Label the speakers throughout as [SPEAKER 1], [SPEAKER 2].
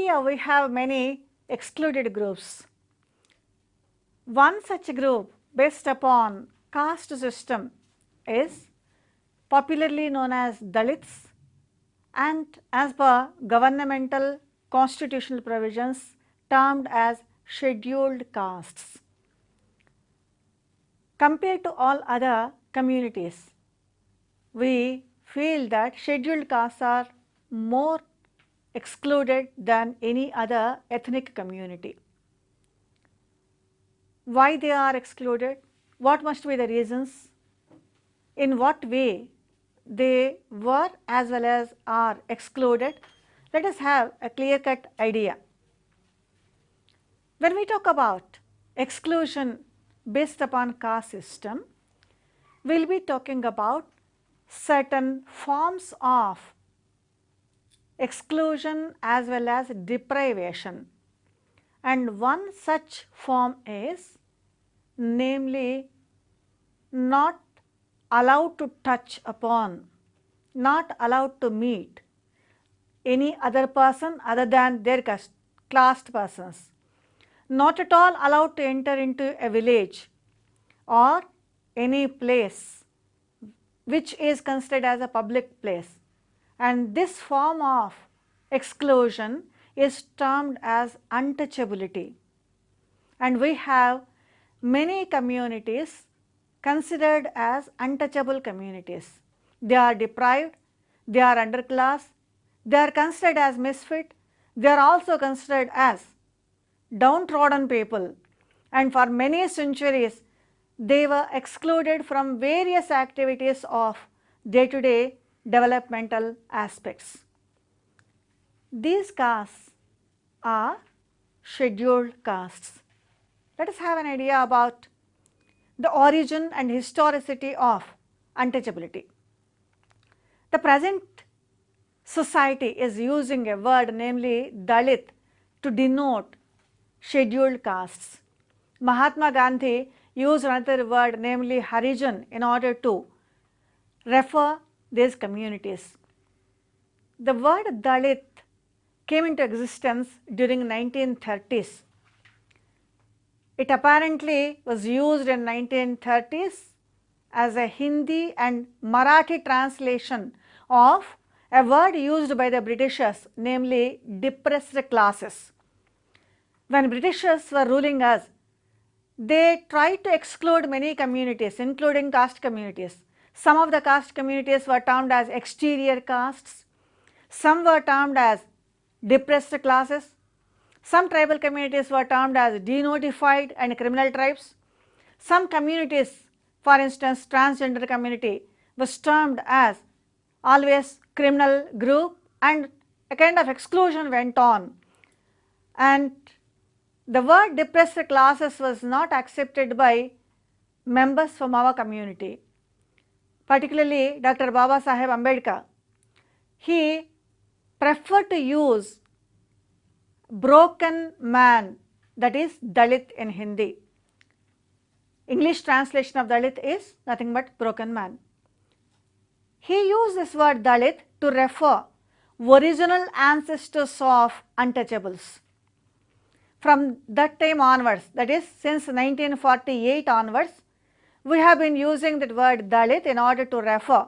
[SPEAKER 1] India, we have many excluded groups. One such group based upon caste system is popularly known as Dalits, and as per governmental constitutional provisions termed as scheduled castes. Compared to all other communities, we feel that scheduled castes are more excluded than any other ethnic community. Why they are excluded? What must be the reasons? In what way they were as well as are excluded? Let us have a clear-cut idea. When we talk about exclusion based upon caste system, we will be talking about certain forms of exclusion as well as deprivation, and one such form is namely not allowed to touch upon, not allowed to meet any other person other than their caste persons, not at all allowed to enter into a village or any place which is considered as a public place, and this form of exclusion is termed as untouchability. And we have many communities considered as untouchable communities. They are deprived, they are underclass, they are considered as misfit, they are also considered as downtrodden people, and for many centuries they were excluded from various activities of day-to-day developmental aspects. These castes are scheduled castes. Let us have an idea about the origin and historicity of untouchability. The present society is using a word, namely Dalit, to denote scheduled castes. Mahatma Gandhi used another word, namely Harijan, in order to refer these communities. The word Dalit came into existence during 1930s. It apparently was used in 1930s as a Hindi and Marathi translation of a word used by the Britishers, namely depressed classes. When Britishers were ruling us, they tried to exclude many communities, including caste communities. Some of the caste communities were termed as exterior castes, some were termed as depressed classes, some tribal communities were termed as denotified and criminal tribes. Some communities, for instance transgender community, was termed as always criminal group, and a kind of exclusion went on. And the word depressed classes was not accepted by members from our community, particularly Dr. Baba Saheb Ambedkar. He preferred to use broken man, that is Dalit in Hindi. English translation of Dalit is nothing but broken man. He used this word Dalit to refer original ancestors of untouchables. From that time onwards, that is since 1948 onwards, we have been using that word Dalit in order to refer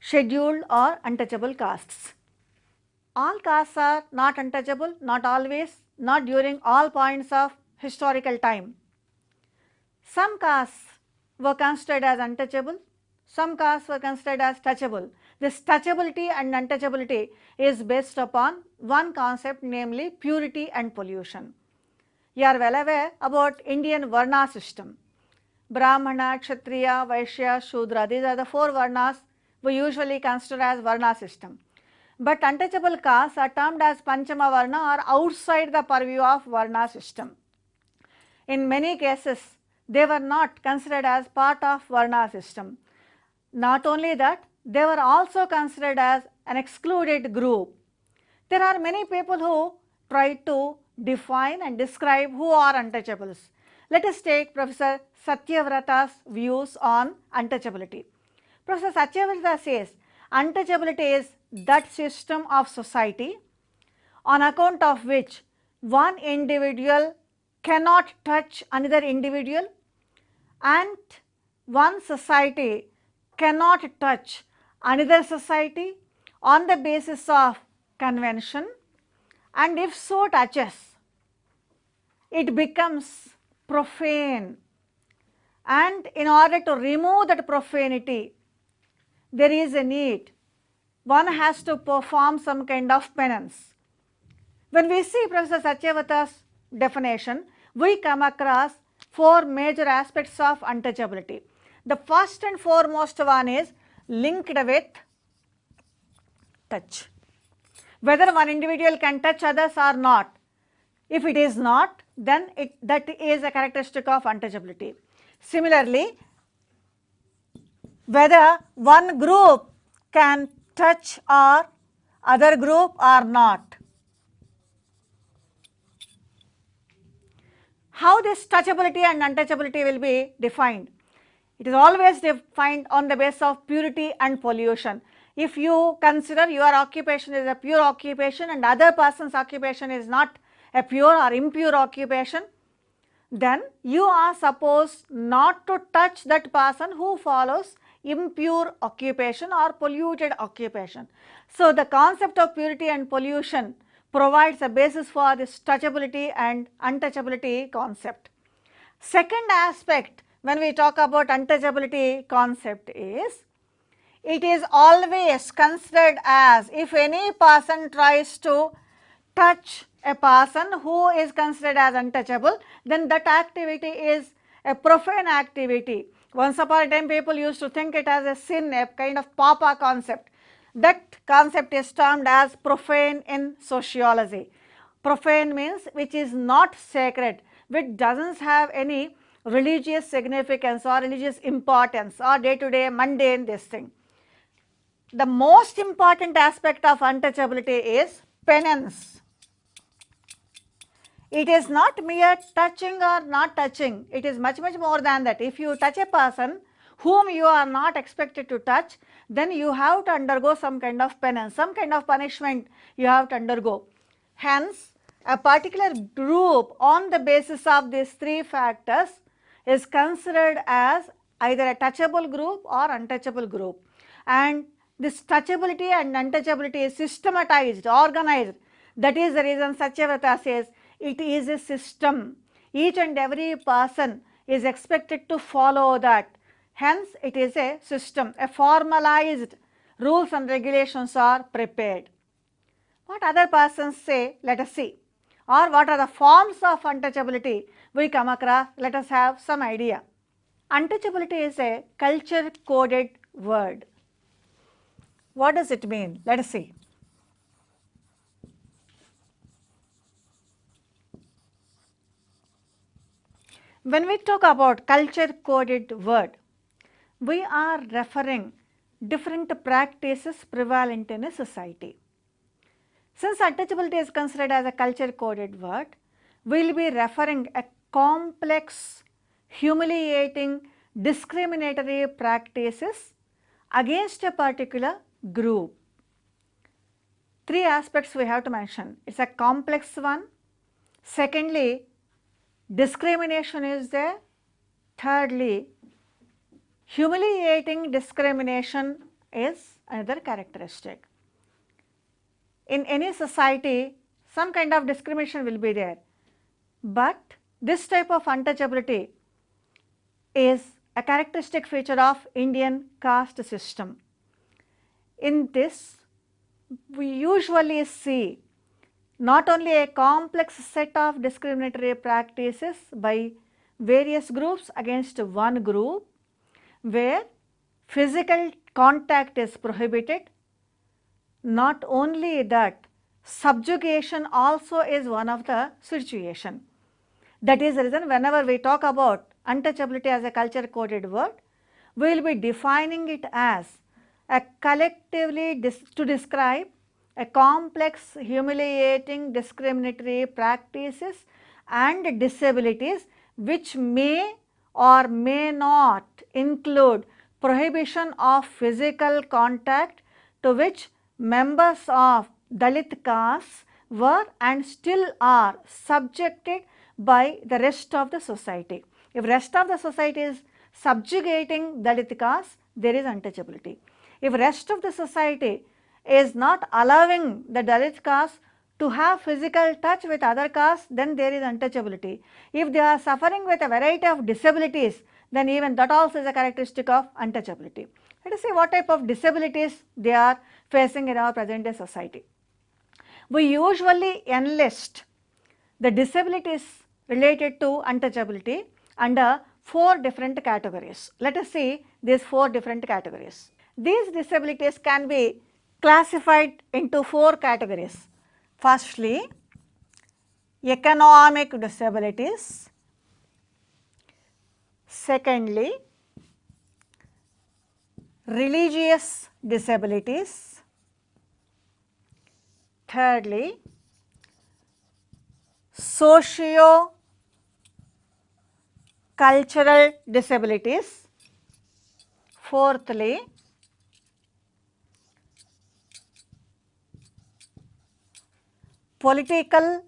[SPEAKER 1] scheduled or untouchable castes. All castes are not untouchable, not always, not during all points of historical time. Some castes were considered as untouchable, some castes were considered as touchable. This touchability and untouchability is based upon one concept, namely purity and pollution. You are well aware about Indian Varna system. Brahmana, Kshatriya, Vaishya, Shudra, these are the four Varnas we usually consider as Varna system. But untouchable castes are termed as Panchama Varna or outside the purview of Varna system. In many cases, they were not considered as part of Varna system. Not only that, they were also considered as an excluded group. There are many people who try to define and describe who are untouchables. Let us take Professor Satyavrata's views on untouchability. Professor Satyavrata says, untouchability is that system of society on account of which one individual cannot touch another individual and one society cannot touch another society on the basis of convention, and if so touches, it becomes profane, and in order to remove that profanity, there is a need. One has to perform some kind of penance. When we see Professor Satyavata's definition, we come across four major aspects of untouchability. The first and foremost one is linked with touch. Whether one individual can touch others or not. If it is not, then that is a characteristic of untouchability. Similarly, whether one group can touch or other group or not. How this touchability and untouchability will be defined? It is always defined on the basis of purity and pollution. If you consider your occupation is a pure occupation and other person's occupation is not a pure or impure occupation, then you are supposed not to touch that person who follows impure occupation or polluted occupation. So, the concept of purity and pollution provides a basis for this touchability and untouchability concept. Second aspect when we talk about untouchability concept is, it is always considered as, if any person tries to touch a person who is considered as untouchable, then that activity is a profane activity. Once upon a time people used to think it as a sin, a kind of papa concept. That concept is termed as profane in sociology. Profane means which is not sacred, which does not have any religious significance or religious importance or day to day mundane this thing. The most important aspect of untouchability is penance. It is not mere touching or not touching, it is much more than that. If you touch a person whom you are not expected to touch, then you have to undergo some kind of penance, some kind of punishment you have to undergo. Hence, a particular group on the basis of these three factors is considered as either a touchable group or untouchable group, and this touchability and untouchability is systematized, organized. That is the reason Satyavata says it is a system. Each and every person is expected to follow that. Hence, it is a system, a formalized rules and regulations are prepared. What other persons say, let us see, or what are the forms of untouchability we come across, let us have some idea. Untouchability is a culture coded word. What does it mean? Let us see. When we talk about culture coded word, we are referring different practices prevalent in a society. Since untouchability is considered as a culture coded word, we will be referring a complex, humiliating, discriminatory practices against a particular group. Three aspects we have to mention. It is a complex one. Secondly, discrimination is there. Thirdly, humiliating discrimination is another characteristic. In any society, some kind of discrimination will be there, but this type of untouchability is a characteristic feature of Indian caste system. In this, we usually see not only a complex set of discriminatory practices by various groups against one group, where physical contact is prohibited. Not only that, subjugation also is one of the situation. That is the reason whenever we talk about untouchability as a culture coded word, we will be defining it as a collectively to describe a complex, humiliating, discriminatory practices and disabilities which may or may not include prohibition of physical contact, to which members of Dalit castes were and still are subjected by the rest of the society. If rest of the society is subjugating Dalit caste, there is untouchability. If rest of the society is not allowing the Dalit caste to have physical touch with other castes, then there is untouchability. If they are suffering with a variety of disabilities, then even that also is a characteristic of untouchability. Let us see what type of disabilities they are facing in our present day society. We usually enlist the disabilities related to untouchability under 4 different categories. Let us see these 4 different categories. These disabilities can be classified into 4 categories. Firstly, economic disabilities. Secondly, religious disabilities. Thirdly, socio-cultural disabilities. Fourthly, political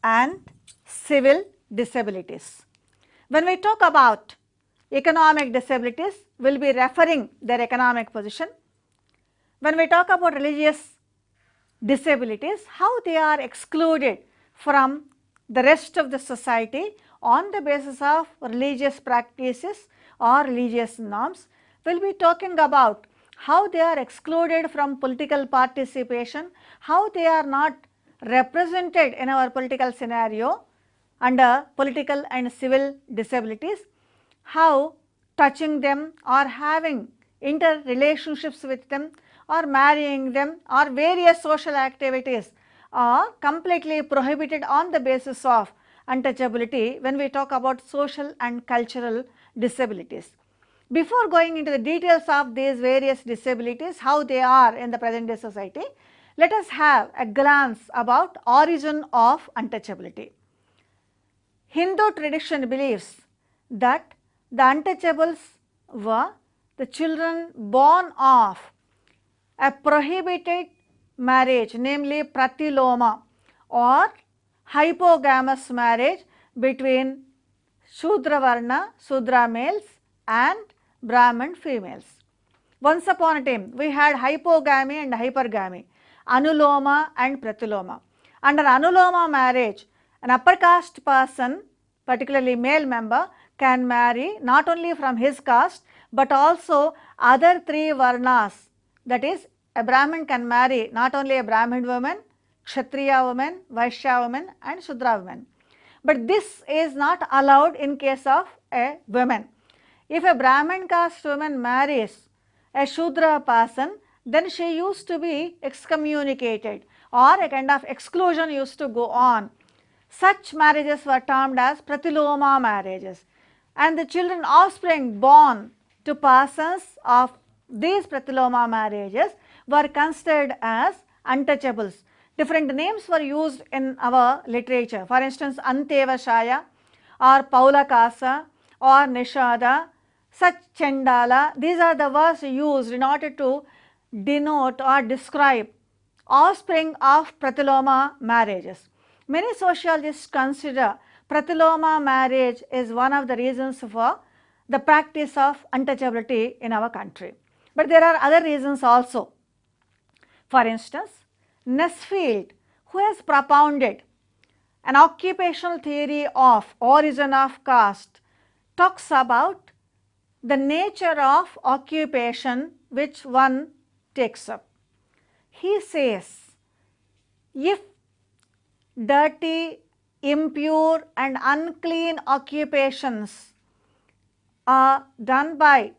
[SPEAKER 1] and civil disabilities. When we talk about economic disabilities, we will be referring their economic position. When we talk about religious disabilities, how they are excluded from the rest of the society on the basis of religious practices or religious norms. We will be talking about how they are excluded from political participation, how they are not represented in our political scenario under political and civil disabilities, how touching them or having interrelationships with them or marrying them or various social activities are completely prohibited on the basis of untouchability when we talk about social and cultural disabilities. Before going into the details of these various disabilities, how they are in the present day society, let us have a glance about origin of untouchability. Hindu tradition believes that the untouchables were the children born of a prohibited marriage, namely pratiloma or hypogamous marriage between Shudra Varna, Sudra males and Brahman females. Once upon a time, we had hypogamy and hypergamy, anuloma and pratiloma. Under anuloma marriage, an upper caste person, particularly male member, can marry not only from his caste but also other 3 varnas. That is, a Brahmin can marry not only a Brahmin woman, Kshatriya woman, Vaishya woman and Shudra woman. But this is not allowed in case of a woman. If a Brahmin caste woman marries a Shudra person, then she used to be excommunicated or a kind of exclusion used to go on. Such marriages were termed as pratiloma marriages, and the children offspring born to persons of these pratiloma marriages were considered as untouchables. Different names were used in our literature. For instance, Antevashaya or Paulakasa or Nishada, such Chandala, these are the words used in order to denote or describe offspring of pratiloma marriages. Many sociologists consider pratiloma marriage is one of the reasons for the practice of untouchability in our country. But there are other reasons also. For instance, Nesfield, who has propounded an occupational theory of origin of caste, talks about the nature of occupation which one takes up. He says, if dirty, impure and unclean occupations are done by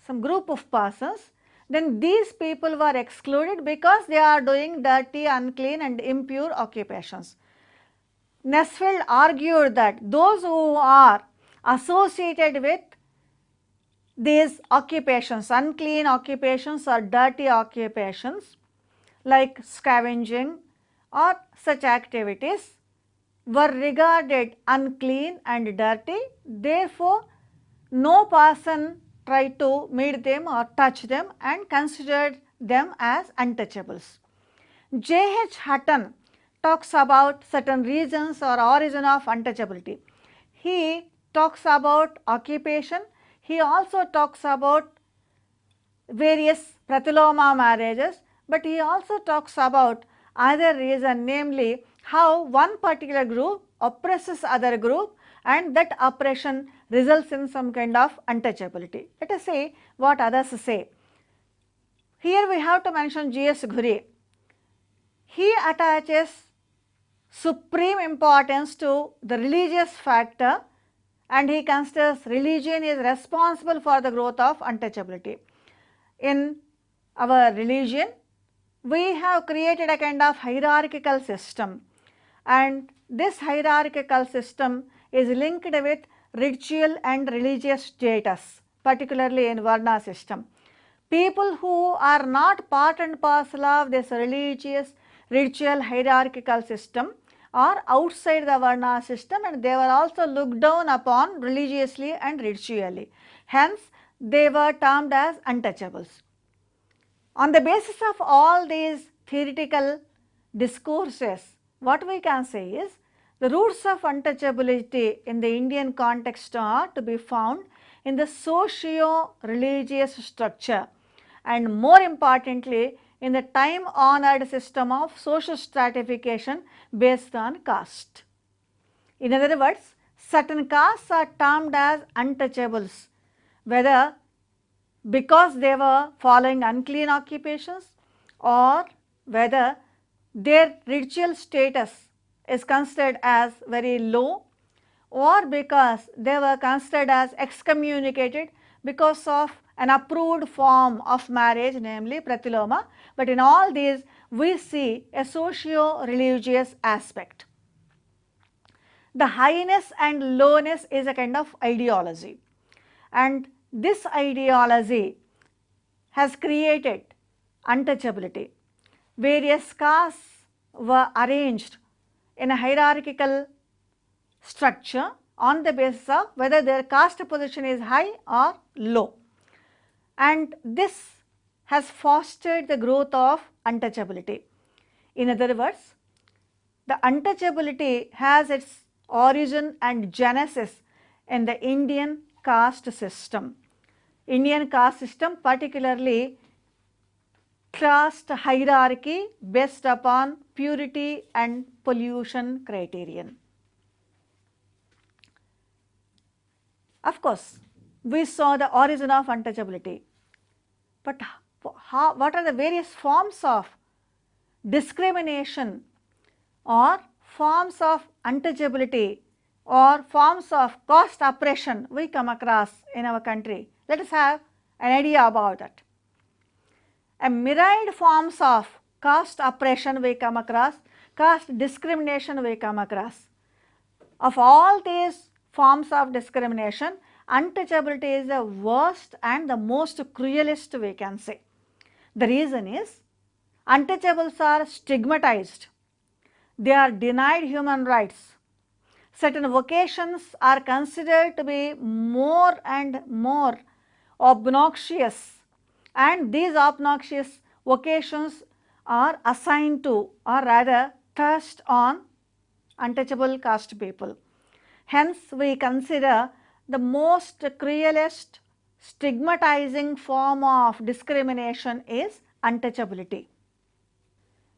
[SPEAKER 1] some group of persons, then these people were excluded because they are doing dirty, unclean and impure occupations. Nesfield argued that those who are associated with these occupations, unclean occupations or dirty occupations like scavenging or such activities, were regarded unclean and dirty. Therefore, no person tried to meet them or touch them and considered them as untouchables. J.H. Hutton talks about certain reasons or origin of untouchability. He talks about occupation. He also talks about various Pratiloma marriages, but he also talks about other reason, namely how one particular group oppresses other group and that oppression results in some kind of untouchability. Let us see what others say. Here we have to mention G.S. Ghurye. He attaches supreme importance to the religious factor and he considers religion is responsible for the growth of untouchability. In our religion, we have created a kind of hierarchical system, and this hierarchical system is linked with ritual and religious status, particularly in Varna system. People who are not part and parcel of this religious, ritual, hierarchical system are outside the Varna system and they were also looked down upon religiously and ritually. Hence, they were termed as untouchables. On the basis of all these theoretical discourses, what we can say is the roots of untouchability in the Indian context are to be found in the socio-religious structure and more importantly in the time honored system of social stratification based on caste. In other words, certain castes are termed as untouchables, whether because they were following unclean occupations or whether their ritual status is considered as very low or because they were considered as excommunicated because of an approved form of marriage, namely Pratiloma, but in all these we see a socio-religious aspect. The highness and lowness is a kind of ideology, and this ideology has created untouchability. Various castes were arranged in a hierarchical structure on the basis of whether their caste position is high or low, and this has fostered the growth of untouchability. In other words, the untouchability has its origin and genesis in the Indian caste system. Indian caste system, particularly caste hierarchy based upon purity and pollution criterion. Of course, we saw the origin of untouchability, but what are the various forms of discrimination or forms of untouchability or forms of caste oppression we come across in our country? Let us have an idea about that. A myriad forms of caste oppression we come across, caste discrimination we come across. Of all these forms of discrimination, untouchability is the worst and the most cruelest we can say. The reason is untouchables are stigmatized, they are denied human rights. Certain vocations are considered to be more and more obnoxious, and these obnoxious vocations are assigned to or rather thrust on untouchable caste people. Hence, we consider the most cruelest stigmatizing form of discrimination is untouchability.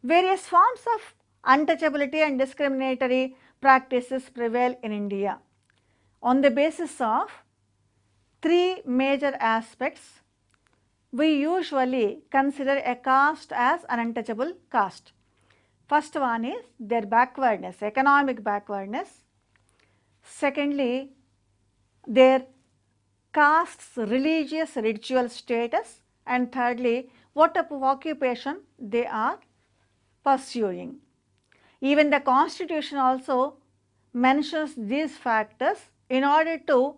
[SPEAKER 1] Various forms of untouchability and discriminatory practices prevail in India on the basis of three major aspects. We usually consider a caste as an untouchable caste. First one is their backwardness, economic backwardness. Secondly, their caste's religious ritual status, and thirdly, what type of occupation they are pursuing. Even the constitution also mentions these factors in order to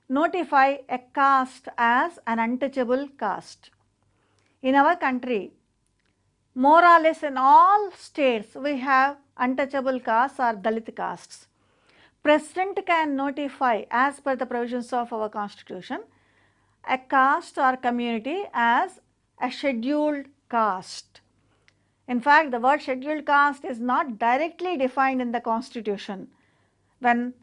[SPEAKER 1] notify a caste as an untouchable caste. In our country, more or less in all states, we have untouchable castes or Dalit castes. President can notify, as per the provisions of our constitution, a caste or community as a scheduled caste. In fact, the word scheduled caste is not directly defined in the constitution. When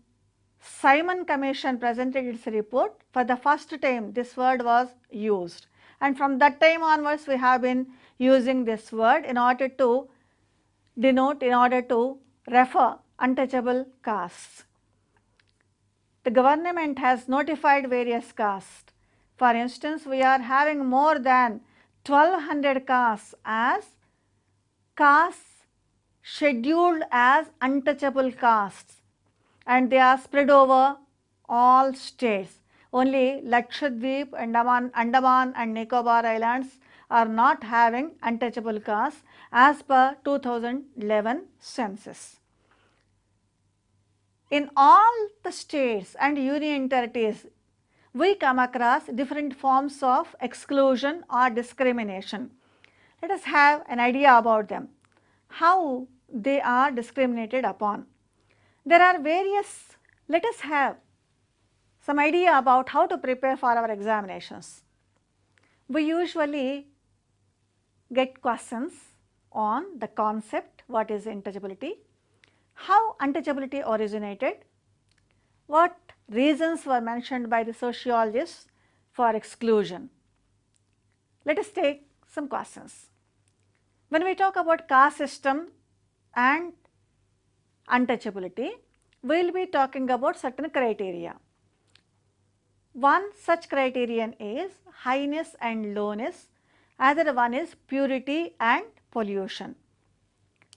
[SPEAKER 1] Simon Commission presented its report, for the first time this word was used, and from that time onwards we have been using this word in order to denote, in order to refer untouchable castes. The government has notified various castes. For instance, we are having more than 1200 castes as castes scheduled as untouchable castes, and they are spread over all states. Only Lakshadweep, Andaman and Nicobar Islands are not having untouchable castes as per 2011 census. In all the states and union territories, we come across different forms of exclusion or discrimination. Let us have an idea about them, how they are discriminated upon. There are various, let us have some idea about how to prepare for our examinations. We usually get questions on the concept, what is untouchability, how untouchability originated, what reasons were mentioned by the sociologists for exclusion. Let us take some questions. When we talk about caste system and untouchability, we will be talking about certain criteria. One such criterion is highness and lowness, other one is purity and pollution.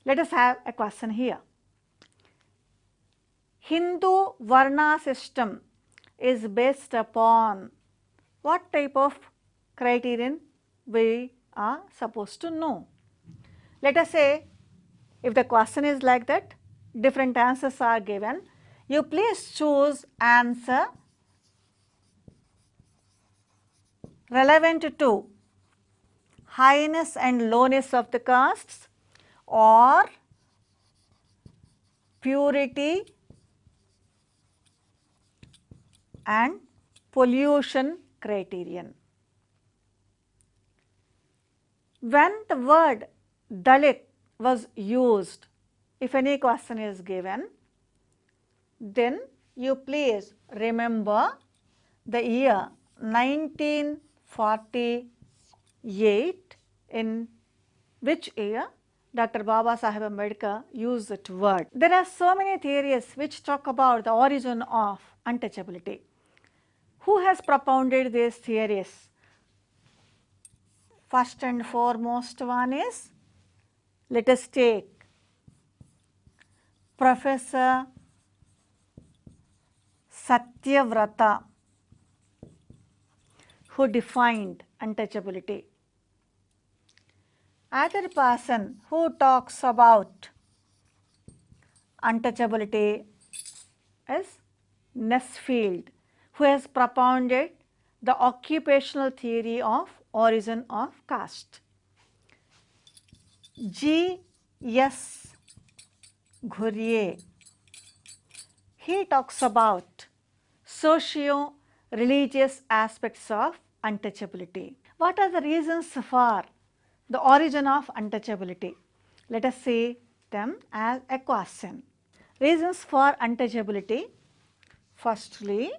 [SPEAKER 1] Let us have a question here. Hindu Varna system is based upon what type of criterion we are supposed to know? Let us say if the question is like that, different answers are given, you please choose answer relevant to highness and lowness of the castes or purity and pollution criterion. When the word Dalit was used, if any question is given, then you please remember the year 1948, in which year Dr. Baba Saheb Ambedkar used that word. There are so many theories which talk about the origin of untouchability. Who has propounded these theories? First and foremost one is, let us take Professor Satyavrata, who defined untouchability. Other person who talks about untouchability is Nesfield, who has propounded the occupational theory of origin of caste. G.S. Ghurye, he talks about socio-religious aspects of untouchability. What are the reasons for the origin of untouchability? Let us see them as a question. Reasons for untouchability: firstly,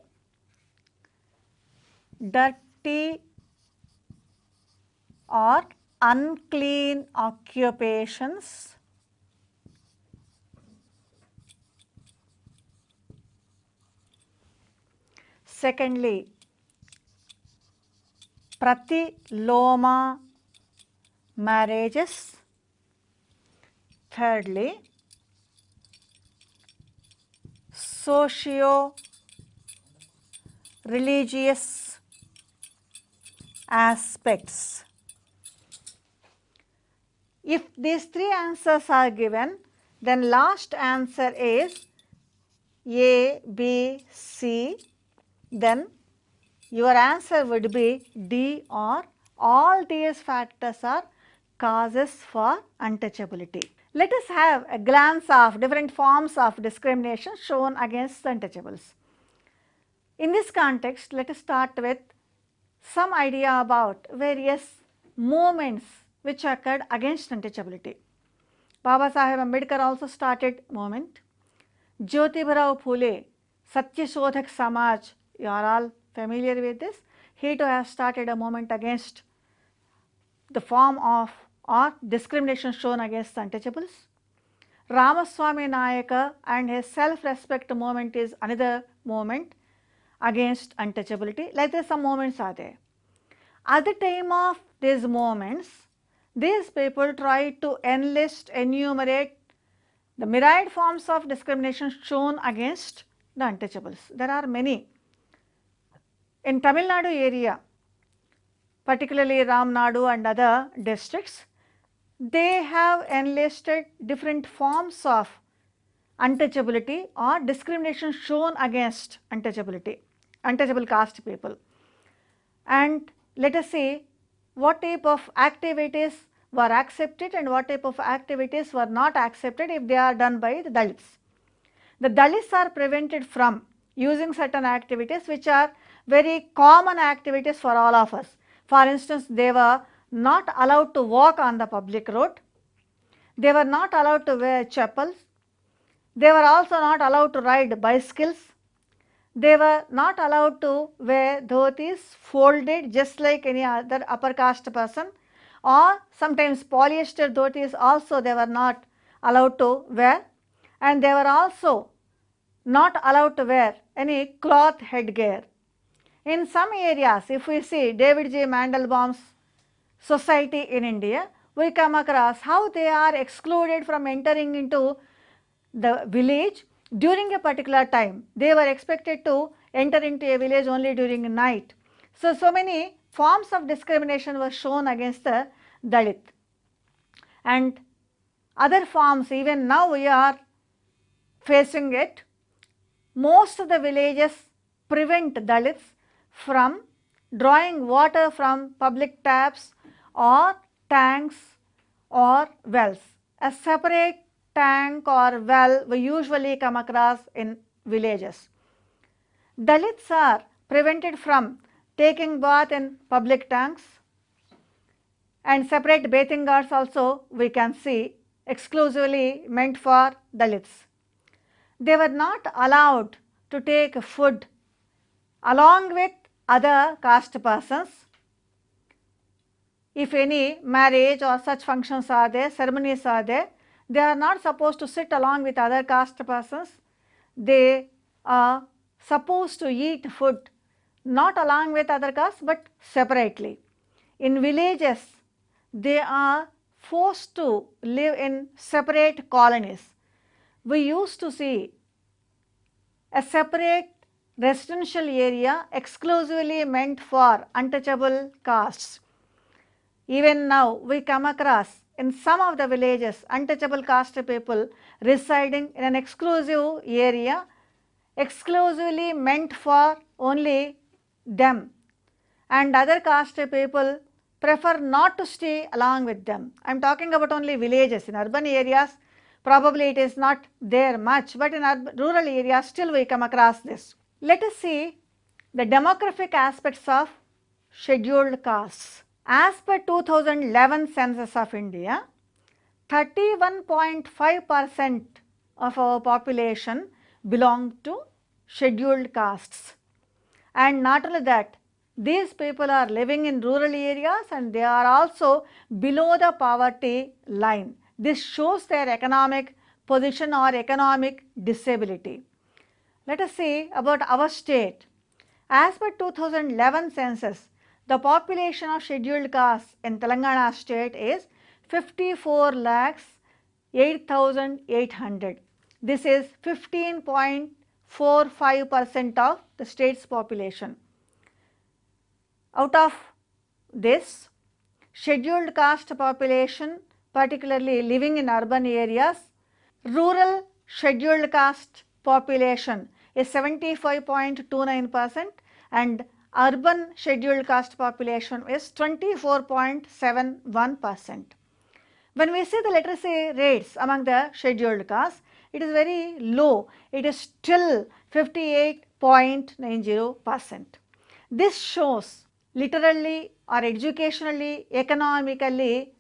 [SPEAKER 1] dirty or unclean occupations. Secondly, pratiloma marriages. Thirdly, socio-religious aspects. If these three answers are given, then last answer is A, B, C, then your answer would be D, or all these factors are causes for untouchability. Let us have a glance of different forms of discrimination shown against the untouchables. In this context, let us start with some idea about various movements which occurred against untouchability. Baba Saheb Ambedkar also started movement. Jyotiba Rao Phule, Satyashodhak Samaj, you are all familiar with this. He too has started a movement against the form of or discrimination shown against the untouchables. Ramaswamy Nayaka and his self-respect movement is another movement against untouchability. Like this, some movements are there. At the time of these movements, these people try to enumerate the myriad forms of discrimination shown against the untouchables. There are many. In Tamil Nadu area, particularly Ramnadu and other districts, they have enlisted different forms of untouchability or discrimination shown against untouchability, untouchable caste people. And let us see what type of activities were accepted and what type of activities were not accepted if they are done by the Dalits. The Dalits are prevented from using certain activities which are very common activities for all of us. For instance, they were not allowed to walk on the public road, they were not allowed to wear chappals, they were also not allowed to ride bicycles, they were not allowed to wear dhotis folded just like any other upper caste person, or sometimes polyester dhotis also they were not allowed to wear, and they were also not allowed to wear any cloth headgear. In some areas, if we see David J. Mandelbaum's society in India, we come across how they are excluded from entering into the village during a particular time. They were expected to enter into a village only during night. So many forms of discrimination were shown against the Dalit. And other forms, even now we are facing it. Most of the villages prevent Dalits from drawing water from public taps or tanks or wells. A separate tank or well we usually come across in villages. Dalits are prevented from taking bath in public tanks, and separate bathing ghats also we can see exclusively meant for Dalits. They were not allowed to take food along with other caste persons. If any marriage or such functions are there, ceremonies are there, they are not supposed to sit along with other caste persons. They are supposed to eat food not along with other castes but separately. In villages, they are forced to live in separate colonies. We used to see a separate residential area exclusively meant for untouchable castes. Even now we come across in some of the villages untouchable caste people residing in an exclusive area exclusively meant for only them, and other caste people prefer not to stay along with them. I am talking about only villages. In urban areas probably it is not there much, but in rural areas still we come across this. Let us see the demographic aspects of scheduled castes. As per 2011 census of India, 31.5% of our population belong to scheduled castes. And not only that, these people are living in rural areas and they are also below the poverty line. This shows their economic position or economic disability. Let us see about our state. As per 2011 census, the population of scheduled castes in Telangana state is 54,08,800. This is 15.45% of the state's population. Out of this, scheduled caste population, particularly living in urban areas, rural scheduled caste population is 75.29% and urban scheduled caste population is 24.71%. When we see the literacy rates among the scheduled castes, it is very low. It is still 58.90%. This shows literally or educationally, economically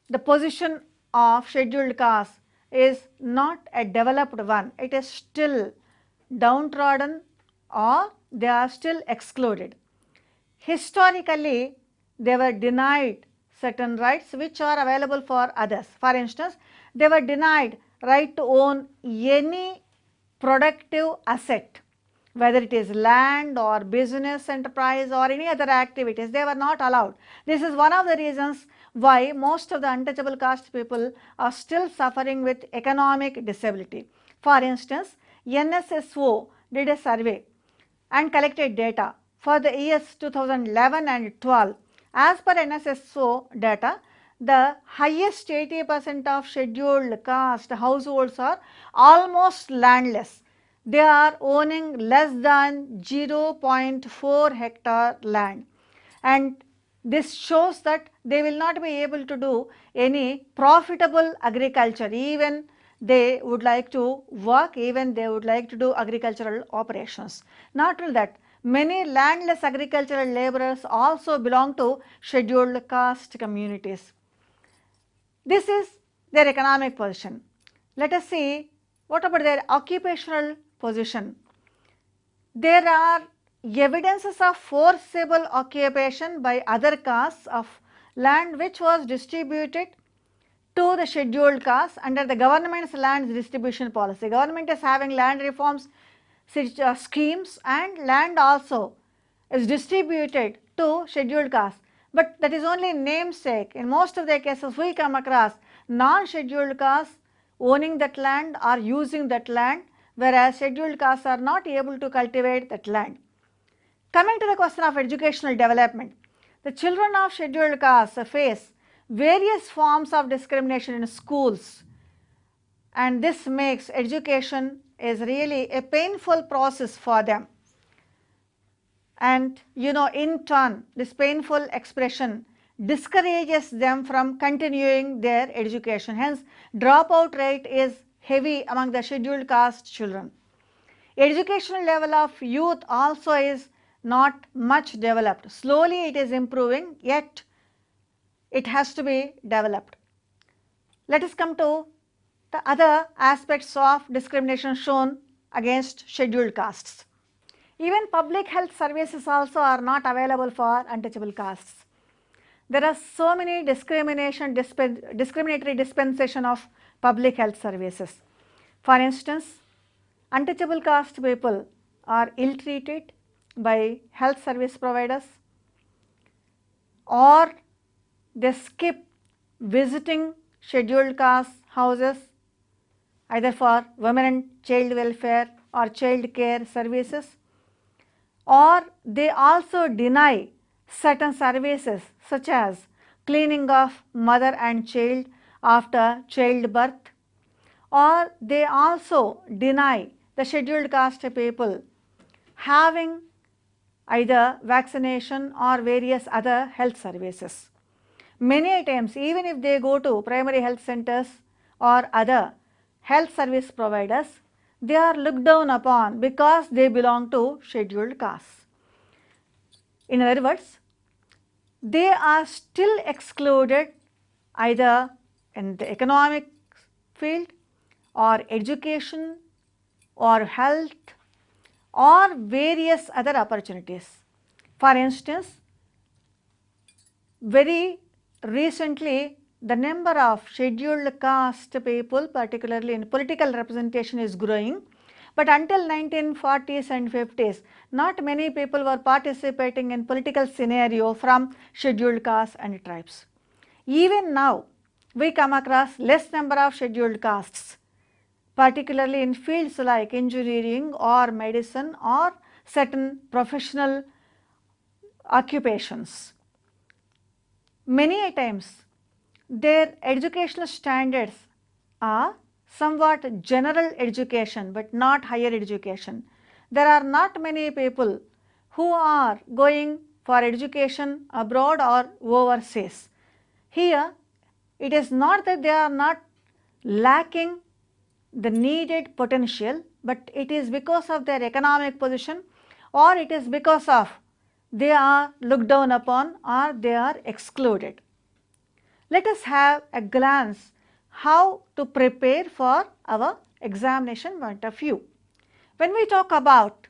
[SPEAKER 1] the position of scheduled caste is not a developed one, it is still downtrodden or they are still excluded. Historically, they were denied certain rights which are available for others. For instance, they were denied right to own any productive asset, whether it is land or business enterprise or any other activities, they were not allowed. This is one of the reasons why most of the untouchable caste people are still suffering with economic disability. For instance, NSSO did a survey and collected data for the years 2011 and 12. As per NSSO data, the highest 80% of scheduled caste households are almost landless. They are owning less than 0.4 hectare land, and this shows that they will not be able to do any profitable agriculture, even they would like to work, even they would like to do agricultural operations. Not only that, many landless agricultural laborers also belong to scheduled caste communities. This is their economic position. Let us see what about their occupational position. There are evidences of forcible occupation by other castes of land which was distributed to the scheduled castes under the government's land distribution policy. Government is having land reforms schemes, and land also is distributed to scheduled castes, but that is only namesake. In most of the cases we come across non-scheduled castes owning that land or using that land, whereas scheduled castes are not able to cultivate that land. Coming to the question of educational development, the children of scheduled castes face various forms of discrimination in schools, and this makes education is really a painful process for them. And in turn, this painful expression discourages them from continuing their education. Hence, dropout rate is heavy among the scheduled caste children. Educational level of youth also is not much developed. Slowly it is improving, yet it has to be developed. Let us come to the other aspects of discrimination shown against scheduled castes. Even public health services also are not available for untouchable castes. There are so many discriminatory dispensation of public health services. For instance, untouchable caste people are ill-treated by health service providers, or they skip visiting scheduled caste houses either for women and child welfare or child care services, or they also deny certain services such as cleaning of mother and child after childbirth, or they also deny the scheduled caste people having either vaccination or various other health services. Many times, even if they go to primary health centers or other health service providers, they are looked down upon because they belong to scheduled castes. In other words, they are still excluded either in the economic field or education or health or various other opportunities. For instance, very recently the number of scheduled caste people, particularly in political representation, is growing, but until 1940s and 50s, not many people were participating in political scenario from scheduled castes and tribes. Even now, we come across less number of scheduled castes, particularly in fields like engineering or medicine or certain professional occupations. Many times, their educational standards are somewhat general education but not higher education. There are not many people who are going for education abroad or overseas. Here, it is not that they are not lacking the needed potential, but it is because of their economic position, or it is because of they are looked down upon or they are excluded. Let us have a glance how to prepare for our examination point of view. When we talk about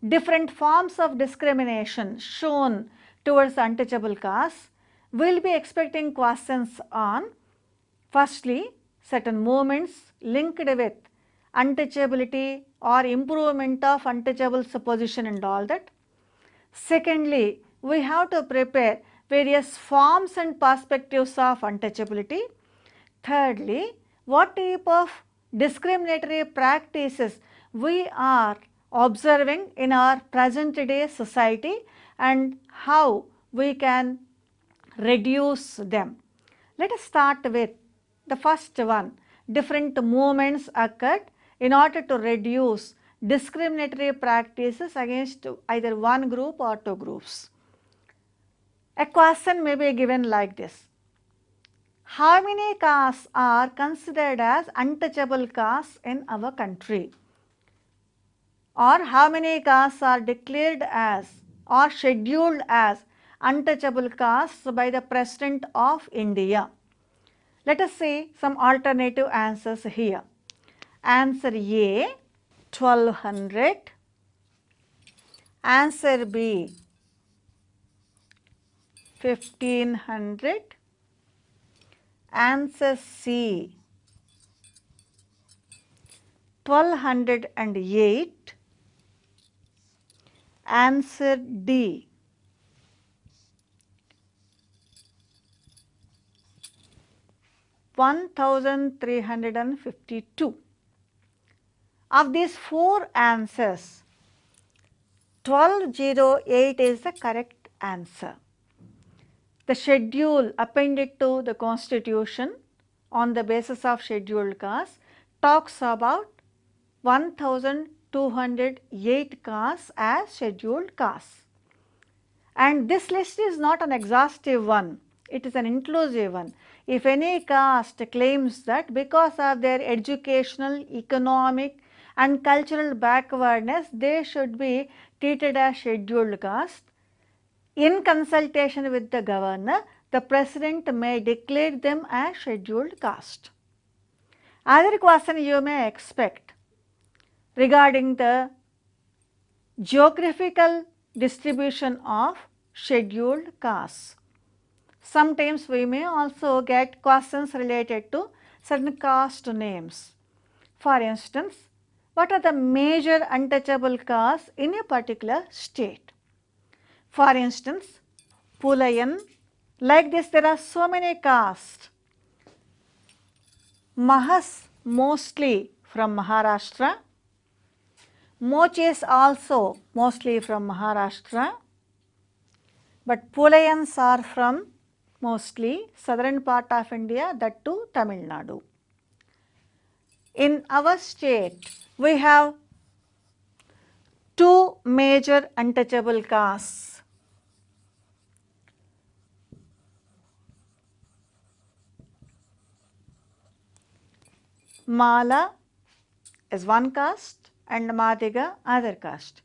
[SPEAKER 1] different forms of discrimination shown towards untouchable caste, we will be expecting questions on firstly certain movements linked with untouchability or improvement of untouchables position and all that. Secondly, we have to prepare various forms and perspectives of untouchability. Thirdly, what type of discriminatory practices we are observing in our present day society and how we can reduce them. Let us start with the first one. Different movements occurred in order to reduce discriminatory practices against either one group or two groups. A question may be given like this: how many castes are considered as untouchable castes in our country? Or how many castes are declared as or scheduled as untouchable castes by the President of India? Let us see some alternative answers here. Answer A, 1200. Answer B, 1500. Answer C, 1208. Answer D, 1352. Of these four answers, 1208 is the correct answer. The schedule appended to the constitution on the basis of scheduled castes talks about 1208 castes as scheduled castes. And this list is not an exhaustive one, it is an inclusive one. If any caste claims that because of their educational, economic and cultural backwardness, they should be treated as scheduled caste, in consultation with the governor, the president may declare them as scheduled caste. Other question you may expect regarding the geographical distribution of scheduled castes. Sometimes we may also get questions related to certain caste names. For instance, what are the major untouchable castes in a particular state? For instance, Pulayan, like this there are so many castes. Mahas, mostly from Maharashtra. Mochis also mostly from Maharashtra. But Pulayans are from mostly southern part of India, that too Tamil Nadu. In our state, we have two major untouchable castes. Mala is one caste and Madiga other caste.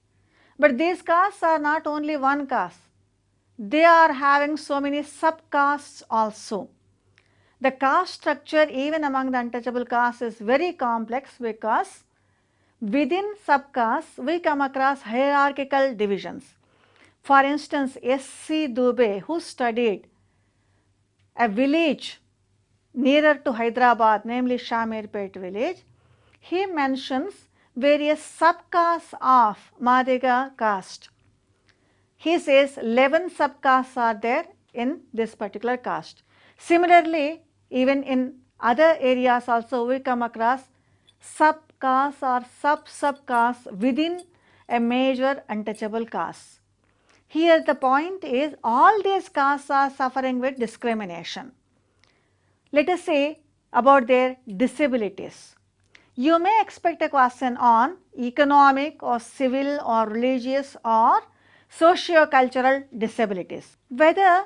[SPEAKER 1] But these castes are not only one caste, they are having so many subcastes also. The caste structure even among the untouchable castes is very complex because within subcastes we come across hierarchical divisions. For instance, S.C. Dubey, who studied a village nearer to Hyderabad, namely Shamirpet village, he mentions various subcastes of Madiga caste. He says 11 subcastes are there in this particular caste. Similarly, even in other areas also we come across subcastes or subcastes within a major untouchable caste. Here the point is all these castes are suffering with discrimination. Let us say about their disabilities. You may expect a question on economic or civil or religious or socio-cultural disabilities. Whether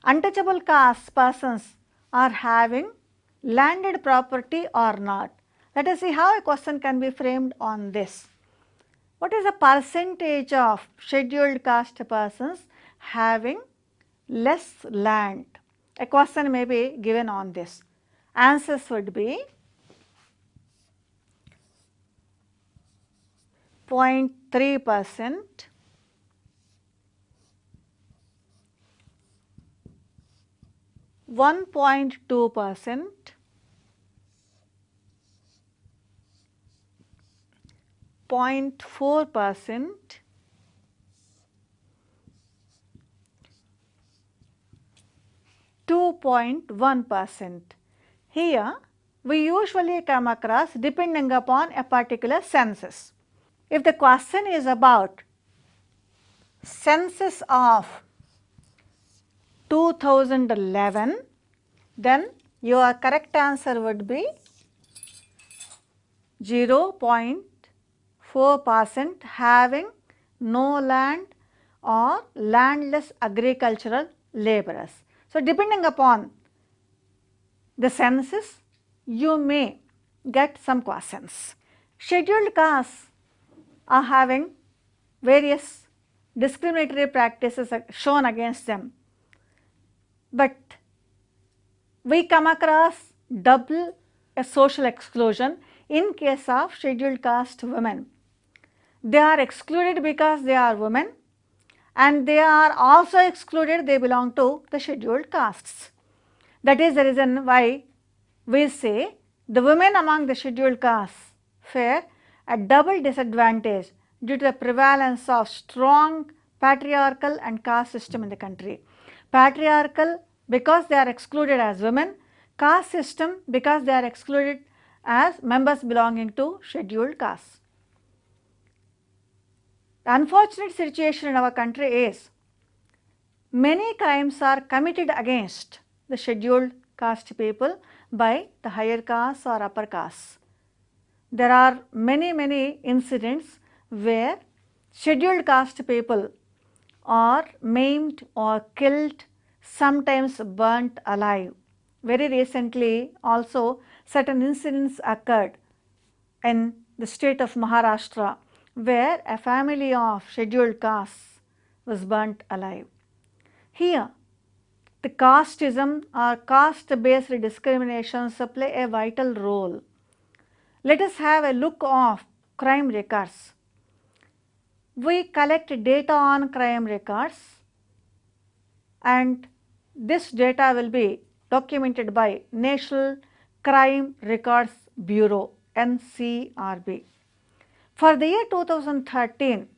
[SPEAKER 1] untouchable caste persons are having landed property or not. Let us see how a question can be framed on this. What is the percentage of scheduled caste persons having less land A question may be given on this. Answers would be 0.3%, 1.2%, 0.4%, 2.1%. Here we usually come across depending upon a particular census. If the question is about census of 2011, then your correct answer would be 0.4% having no land or landless agricultural laborers. So, depending upon the census, you may get some questions. Scheduled castes are having various discriminatory practices shown against them, but we come across double a social exclusion in case of scheduled caste women. They are excluded because they are women, and they are also excluded, they belong to the scheduled castes. That is the reason why we say the women among the scheduled castes fare a double disadvantage due to the prevalence of strong patriarchal and caste system in the country. Patriarchal because they are excluded as women, caste system because they are excluded as members belonging to scheduled castes. The unfortunate situation in our country is many crimes are committed against the scheduled caste people by the higher castes or upper castes. There are many incidents where scheduled caste people are maimed or killed, sometimes burnt alive. Very recently also certain incidents occurred in the state of Maharashtra where a family of scheduled castes was burnt alive. Here the casteism or caste based discriminations play a vital role. Let us have a look of crime records. We collect data on crime records, and this data will be documented by National Crime Records Bureau NCRB. For the year 2013,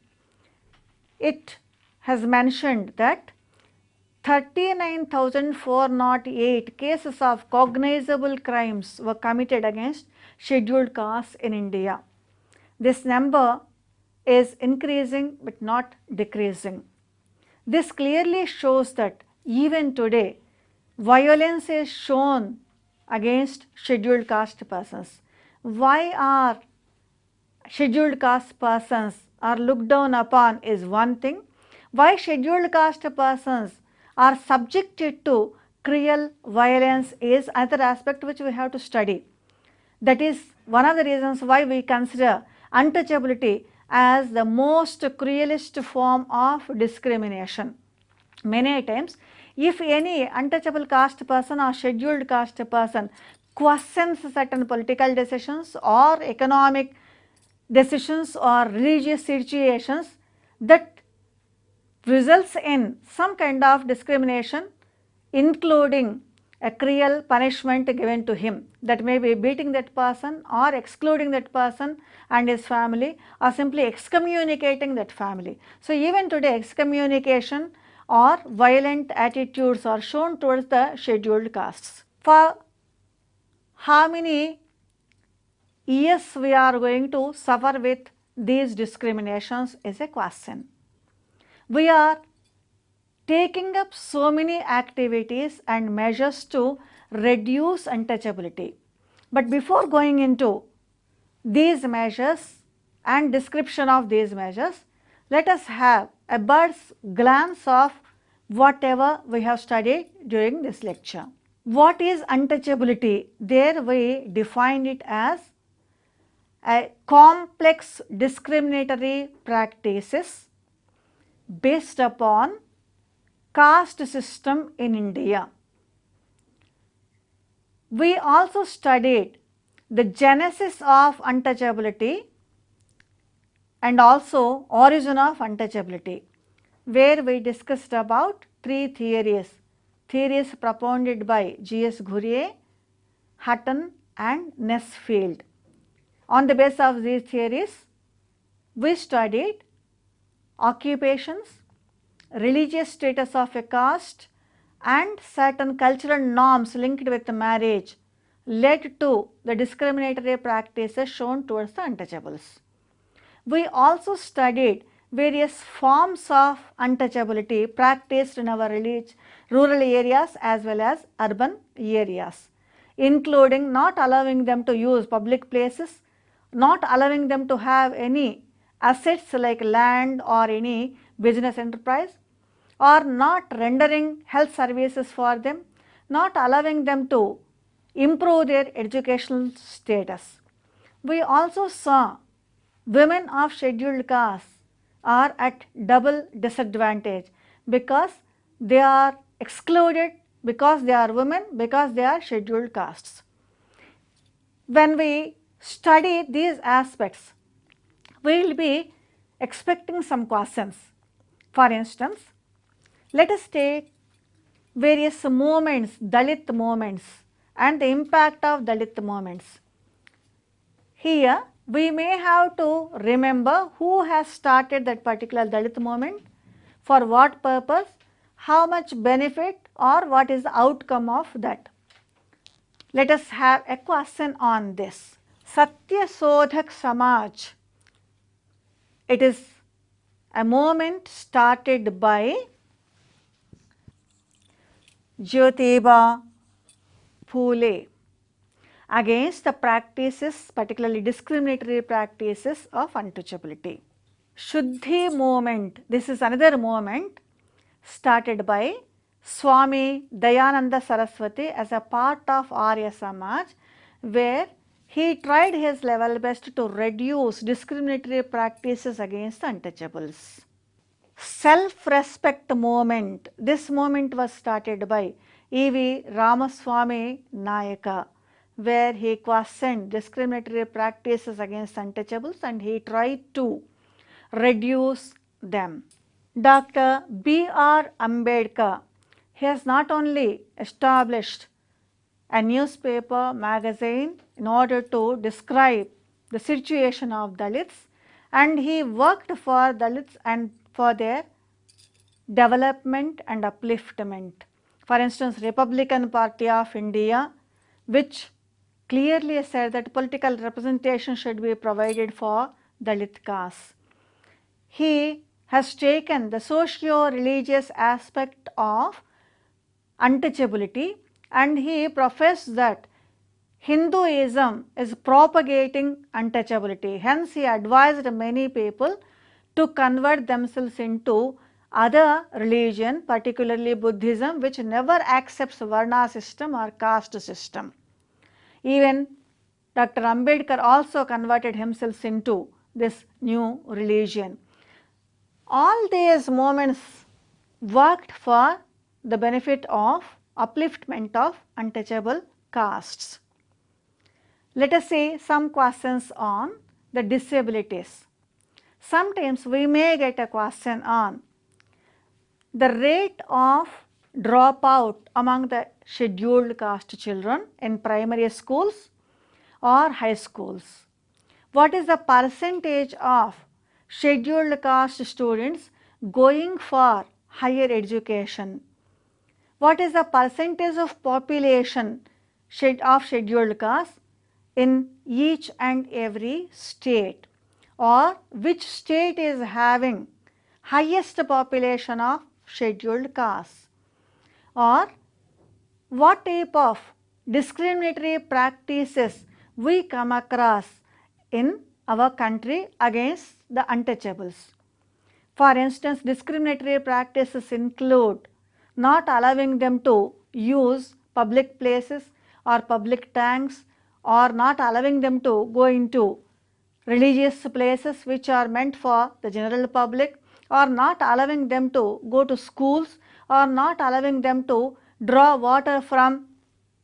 [SPEAKER 1] it has mentioned that 39,408 cases of cognizable crimes were committed against scheduled castes in India. This number is increasing but not decreasing. This clearly shows that even today violence is shown against scheduled caste persons. Why are scheduled caste persons are looked down upon is one thing. Why scheduled caste persons are subjected to cruel violence is another aspect which we have to study. That is one of the reasons why we consider untouchability as the most cruelest form of discrimination. Many times, if any untouchable caste person or scheduled caste person questions certain political decisions or economic decisions or religious situations, that results in some kind of discrimination, including a cruel punishment given to him, that may be beating that person or excluding that person and his family or simply excommunicating that family. So, even today excommunication or violent attitudes are shown towards the scheduled castes. For how many years we are going to suffer with these discriminations is a question. We are taking up so many activities and measures to reduce untouchability. But before going into these measures and description of these measures, let us have a bird's glance of whatever we have studied during this lecture. What is untouchability? There we define it as a complex discriminatory practices based upon caste system in India. We also studied the genesis of untouchability and also origin of untouchability, where we discussed about three theories propounded by G.S. Ghurye, Hutton and Nesfield. On the basis of these theories, we studied occupations, religious status of a caste and certain cultural norms linked with marriage led to the discriminatory practices shown towards the untouchables. We also studied various forms of untouchability practiced in our rural areas as well as urban areas, including not allowing them to use public places, not allowing them to have any assets like land or any business enterprise, or not rendering health services for them, not allowing them to improve their educational status. We also saw women of scheduled castes are at double disadvantage because they are excluded, because they are women, because they are scheduled castes. When we study these aspects, we will be expecting some questions. For instance, let us take various movements, Dalit movements and the impact of Dalit movements. Here we may have to remember who has started that particular Dalit movement, for what purpose, how much benefit or what is the outcome of that. Let us have a question on this. Satya Sodhak Samaj, it is a movement started by Jyotiba Phule against the practices, particularly discriminatory practices of untouchability. Shuddhi movement, this is another movement started by Swami Dayananda Saraswati as a part of Arya Samaj, where he tried his level best to reduce discriminatory practices against the untouchables. Self-respect movement, this movement was started by E.V. Ramaswamy Nayaka, where he questioned discriminatory practices against untouchables and he tried to reduce them. Dr. B.R. Ambedkar, he has not only established a newspaper, magazine in order to describe the situation of Dalits, and he worked for Dalits and for their development and upliftment. For instance, Republican Party of India, which clearly said that political representation should be provided for Dalit castes. He has taken the socio-religious aspect of untouchability and he professed that Hinduism is propagating untouchability. Hence, he advised many people to convert themselves into other religion, particularly Buddhism, which never accepts Varna system or caste system. Even Dr. Ambedkar also converted himself into this new religion. All these movements worked for the benefit of upliftment of untouchable castes. Let us see some questions on the disabilities. Sometimes we may get a question on the rate of dropout among the scheduled caste children in primary schools or high schools. What is the percentage of scheduled caste students going for higher education? What is the percentage of population of scheduled caste in each and every state, or which state is having highest population of scheduled castes, or what type of discriminatory practices we come across in our country against the untouchables. For instance, discriminatory practices include not allowing them to use public places or public tanks, or not allowing them to go into religious places which are meant for the general public, or not allowing them to go to schools, or not allowing them to draw water from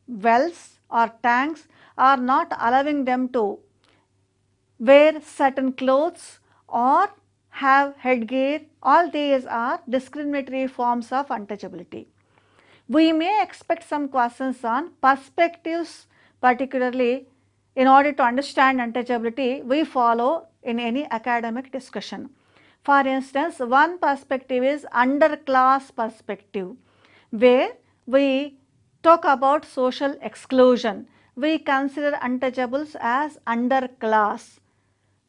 [SPEAKER 1] wells or tanks or not allowing them to wear certain clothes or have headgear, all these are discriminatory forms of untouchability. We may expect some questions on perspectives, particularly in order to understand untouchability we follow in any academic discussion. For instance, one perspective is underclass perspective, where we talk about social exclusion. We consider untouchables as underclass.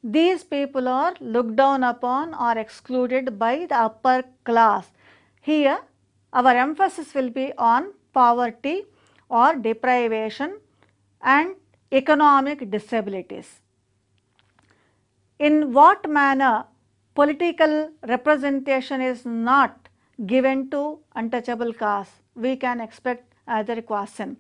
[SPEAKER 1] These people are looked down upon or excluded by the upper class. Here our emphasis will be on poverty or deprivation and economic disabilities. In what manner political representation is not given to untouchable caste? We can expect other question.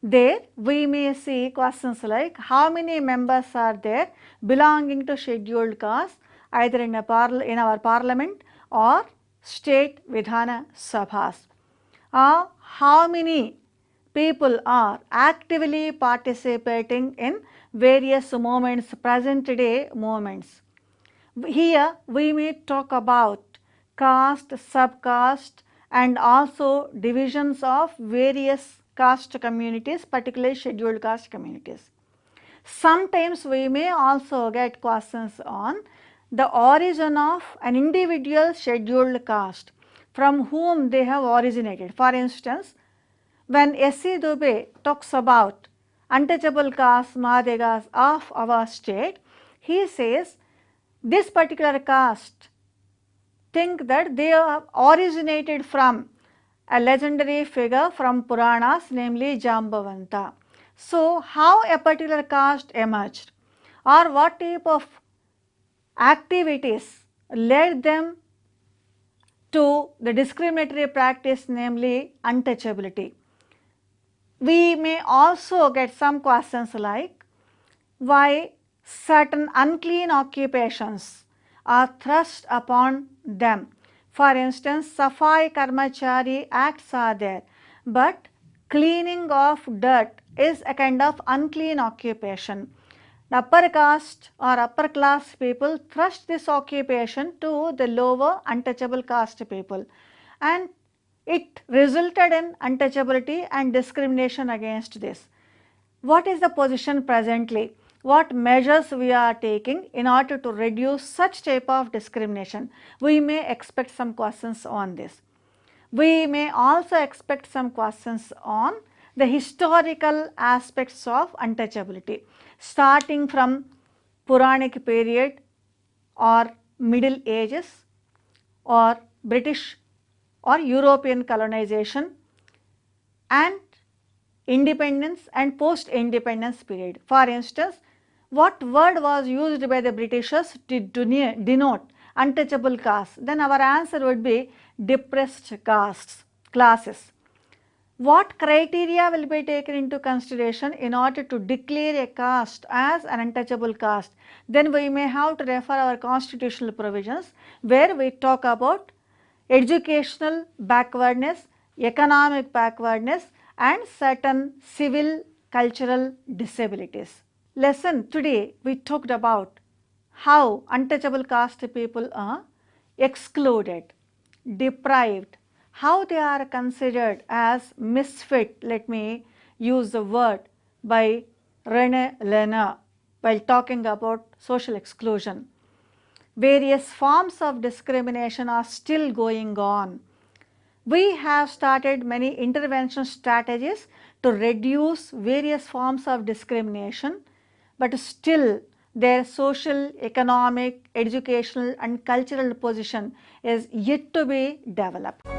[SPEAKER 1] There we may see questions like how many members are there belonging to scheduled caste either in our parliament or state Vidhana Sabhas, or how many people are actively participating in various movements, present day movements. Here we may talk about caste, subcaste and also divisions of various caste communities, particularly scheduled caste communities. Sometimes we may also get questions on the origin of an individual scheduled caste, from whom they have originated. For instance, when S.C. Dubey talks about untouchable caste Madegas of our state, he says this particular caste think that they have originated from a legendary figure from Puranas, namely Jambavanta. So, how a particular caste emerged or what type of activities led them to the discriminatory practice, namely untouchability. We may also get some questions like why certain unclean occupations are thrust upon them. For instance, Safai Karmachari acts are there, but cleaning of dirt is a kind of unclean occupation. The upper caste or upper class people thrust this occupation to the lower untouchable caste people, and it resulted in untouchability and discrimination against this. What is the position presently? What measures we are taking in order to reduce such type of discrimination? We may expect some questions on this. We may also expect some questions on the historical aspects of untouchability, starting from Puranic period or Middle Ages or British or European colonization and independence and post-independence period. For instance, what word was used by the Britishers to denote untouchable castes? Then our answer would be depressed classes. What criteria will be taken into consideration in order to declare a caste as an untouchable caste? Then we may have to refer our constitutional provisions where we talk about educational backwardness, economic backwardness and certain civil cultural disabilities. Lesson today we talked about how untouchable caste people are excluded, deprived, how they are considered as misfit. Let me use the word by René Lehner while talking about social exclusion. Various forms of discrimination are still going on. We have started many intervention strategies to reduce various forms of discrimination, but still their social, economic, educational and cultural position is yet to be developed.